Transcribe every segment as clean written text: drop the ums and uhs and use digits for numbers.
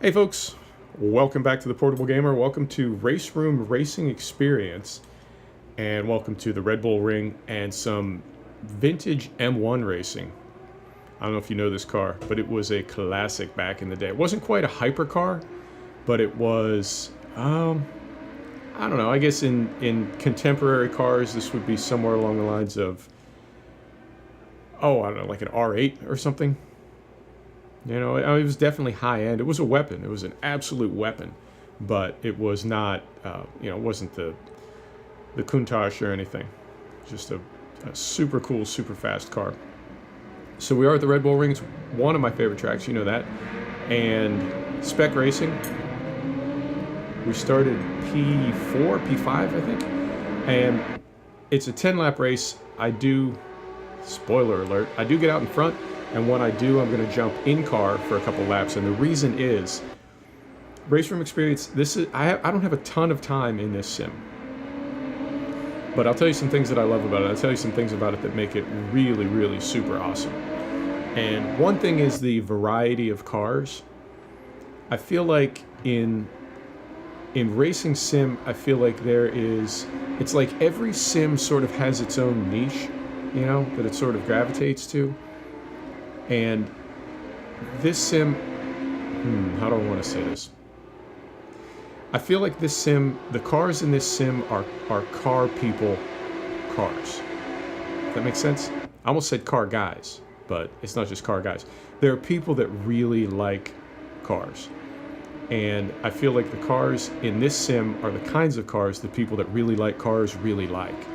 Hey folks, welcome back to the Portable Gamer. Welcome to RaceRoom Racing Experience, and welcome to the Red Bull Ring and some vintage M1 racing. I don't know if you know this car, but it was a classic back in the day. It wasn't quite a hypercar, but it was, I don't know, I guess in contemporary cars, this would be somewhere along the lines of, I don't know, like an R8 or something. You know, it was definitely high end. It was a weapon. It was an absolute weapon, but it was not. It wasn't the Countach or anything. Just a super cool, super fast car. So we are at the Red Bull Ring. It's one of my favorite tracks. You know that. And Spec Racing. We started P4, P5, I think, and it's a 10-lap race. Spoiler alert, I do get out in front. And when I do, I'm going to jump in car for a couple laps. And the reason is, RaceRoom Experience, I don't have a ton of time in this sim. But I'll tell you some things that I love about it. I'll tell you some things about it that make it really, really super awesome. And one thing is the variety of cars. I feel like in Racing Sim, I feel like it's like every sim sort of has its own niche, you know, that it sort of gravitates to. And this sim, how do I want to say this? I feel like this sim, the cars in this sim are car people cars. Does that make sense? I almost said car guys, but it's not just car guys. There are people that really like cars. And I feel like the cars in this sim are the kinds of cars that people that really like cars really like.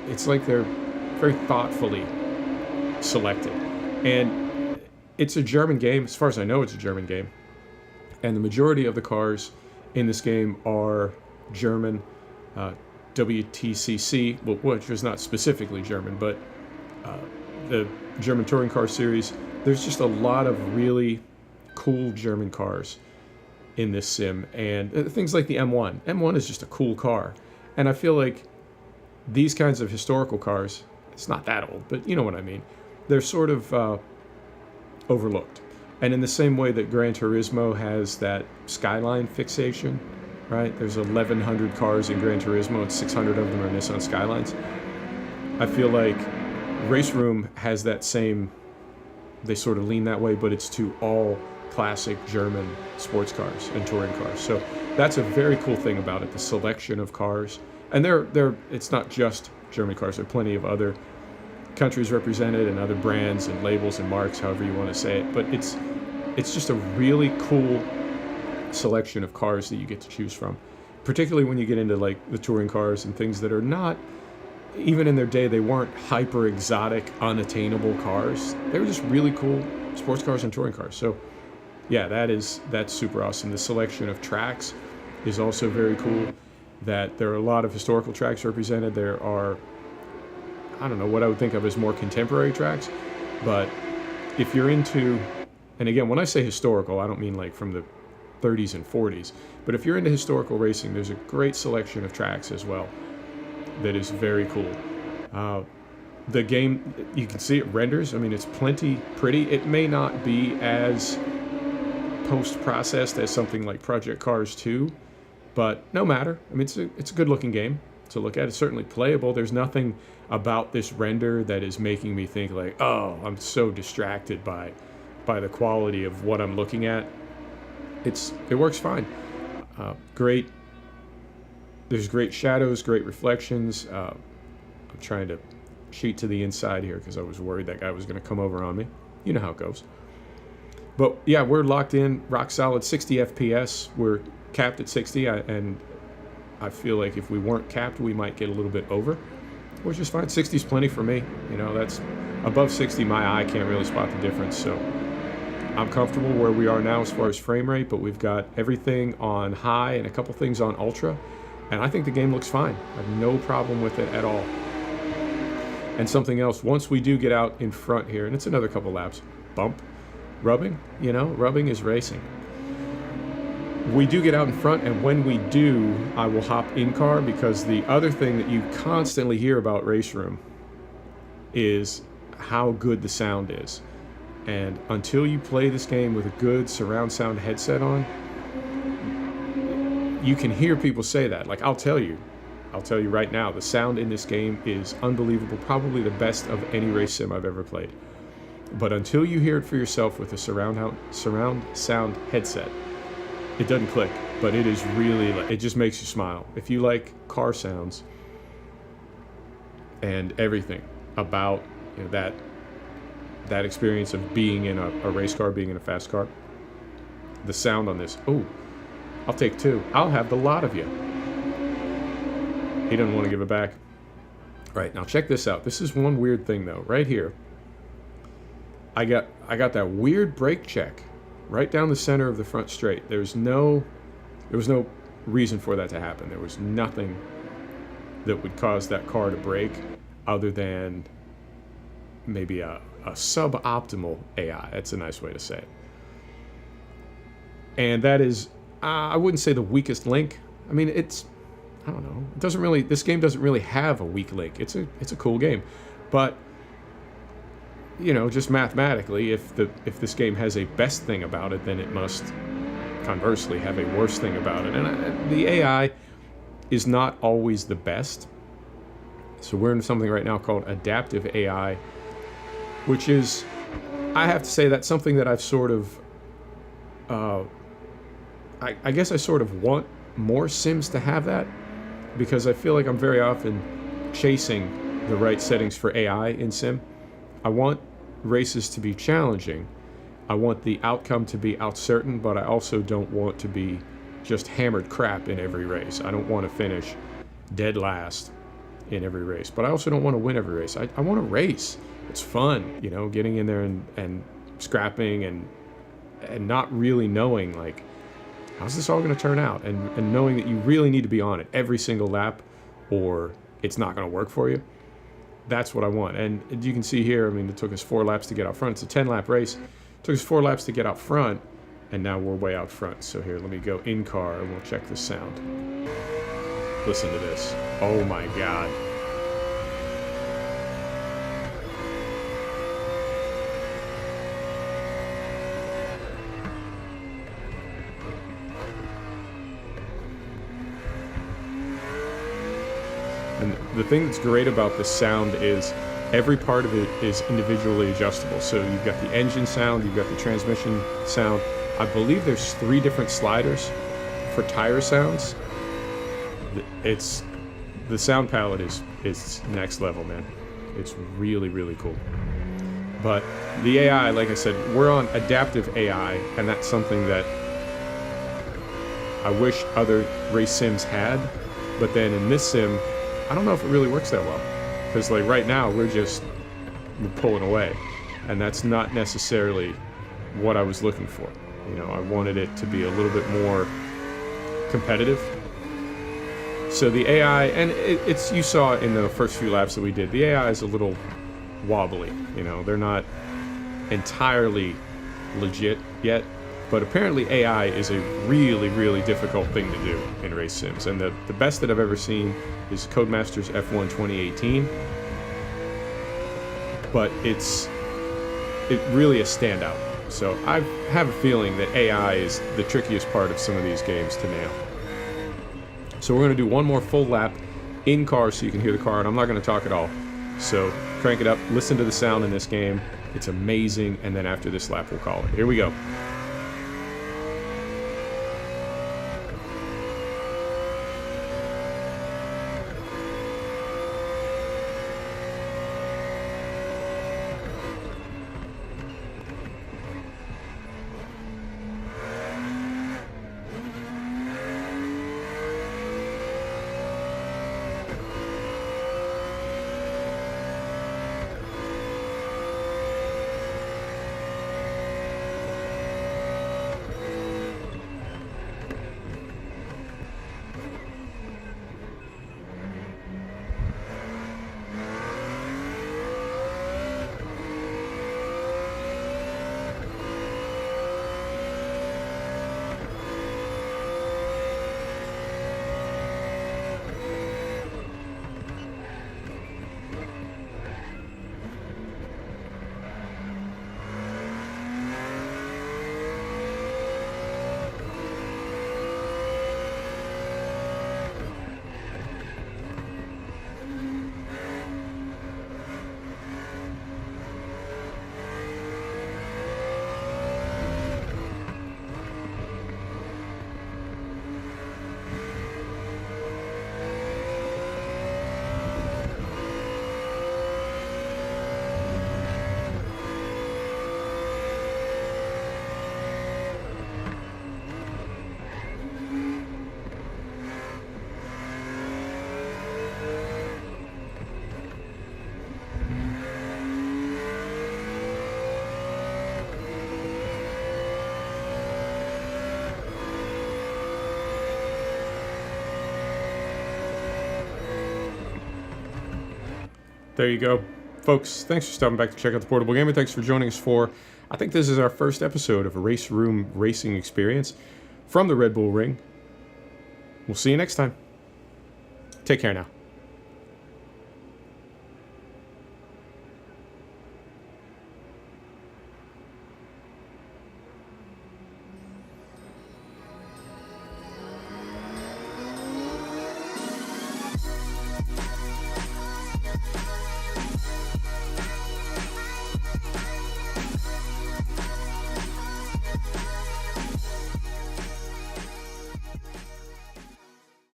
It's like they're very thoughtfully selected. And it's a German game. As far as I know, it's a German game. And the majority of the cars in this game are German, WTCC, which is not specifically German, but the German touring car series. There's just a lot of really cool German cars in this sim. And things like the M1. M1 is just a cool car. And I feel like these kinds of historical cars, it's not that old, but you know what I mean. They're sort of overlooked. And in the same way that Gran Turismo has that skyline fixation, right? There's 1,100 cars in Gran Turismo and 600 of them are Nissan Skylines. I feel like RaceRoom has that same, they sort of lean that way, but it's to all classic German sports cars and touring cars. So that's a very cool thing about it, the selection of cars. And it's not just German cars, there are plenty of other countries represented and other brands and labels and marks, however you want to say it, but it's just a really cool selection of cars that you get to choose from, particularly when you get into like the touring cars and things that are not, even in their day, they weren't hyper exotic, unattainable cars. They were just really cool sports cars and touring cars. So yeah, that's super awesome. The selection of tracks is also very cool. That there are a lot of historical tracks represented. There are, I don't know, what I would think of as more contemporary tracks, but if you're into, and again, when I say historical, I don't mean like from the 30s and 40s, but if you're into historical racing, there's a great selection of tracks as well that is very cool. The game, you can see it renders, I mean, it's plenty pretty. It may not be as post-processed as something like Project Cars 2, but no matter. I mean, it's a good-looking game to look at. It's certainly playable. There's nothing about this render that is making me think like, oh, I'm so distracted by the quality of what I'm looking at. It works fine. There's great shadows, great reflections. I'm trying to cheat to the inside here because I was worried that guy was going to come over on me. You know how it goes. But yeah, we're locked in, rock solid, 60 FPS. We're capped at 60, and I feel like if we weren't capped, we might get a little bit over, which is fine. 60 is plenty for me. You know, that's above 60, my eye can't really spot the difference. So I'm comfortable where we are now as far as frame rate, but we've got everything on high and a couple things on ultra, and I think the game looks fine. I have no problem with it at all. And something else, once we do get out in front here, and it's another couple laps, bump, rubbing, you know, rubbing is racing. We do get out in front, and when we do, I will hop in car, because the other thing that you constantly hear about RaceRoom is how good the sound is. And until you play this game with a good surround sound headset on, you can hear people say that. Like, I'll tell you right now, the sound in this game is unbelievable, probably the best of any race sim I've ever played. But until you hear it for yourself with a surround sound headset, it doesn't click. But it is really, it just makes you smile. If you like car sounds and everything about, you know, that experience of being in a race car, being in a fast car, the sound on this, oh, I'll take two. I'll have the lot of you. He doesn't want to give it back. All right, now check this out. This is one weird thing though. Right here, I got that weird brake check right down the center of the front straight. There was no reason for that to happen. There was nothing that would cause that car to brake other than maybe a suboptimal AI. That's a nice way to say it. And that is, I wouldn't say the weakest link. I mean, I don't know. It doesn't really. This game doesn't really have a weak link. It's a cool game, but you know, just mathematically, if this game has a best thing about it, then it must conversely have a worse thing about it. And the AI is not always the best. So we're in something right now called adaptive AI, which is, I have to say, that's something that I've sort of, I guess I sort of want more sims to have that, because I feel like I'm very often chasing the right settings for AI in sim. I want races to be challenging. I want the outcome to be uncertain, but I also don't want to be just hammered crap in every race. I don't want to finish dead last in every race, but I also don't want to win every race. I want to race. It's fun, you know, getting in there and scrapping and not really knowing, like, how's this all going to turn out? And knowing that you really need to be on it every single lap or it's not going to work for you. That's what I want. And you can see here, I mean, it took us 4 laps to get out front. It's a 10-lap race. It took us 4 laps to get out front, and now we're way out front. So here, let me go in car, and we'll check the sound. Listen to this. Oh, my God. And the thing that's great about this sound is every part of it is individually adjustable. So you've got the engine sound, you've got the transmission sound. I believe there's 3 different sliders for tire sounds. The sound palette is next level, man. It's really, really cool. But the AI, like I said, we're on adaptive AI, and that's something that I wish other race sims had. But then in this sim, I don't know if it really works that well, because like right now we're pulling away, and that's not necessarily what I was looking for. You know, I wanted it to be a little bit more competitive. So the AI, and it's you saw in the first few laps that we did, the AI is a little wobbly. You know, they're not entirely legit yet. But apparently AI is a really, really difficult thing to do in race sims. And the best that I've ever seen is Codemasters F1 2018. But it's really a standout. So I have a feeling that AI is the trickiest part of some of these games to nail. So we're going to do one more full lap in car so you can hear the car. And I'm not going to talk at all. So crank it up, listen to the sound in this game. It's amazing. And then after this lap, we'll call it. Here we go. there you go. Folks, thanks for stopping back to check out the Portable Gamer. Thanks for joining us for, I think this is our first episode of a Race Room racing experience from the Red Bull Ring. We'll see you next time. Take care now.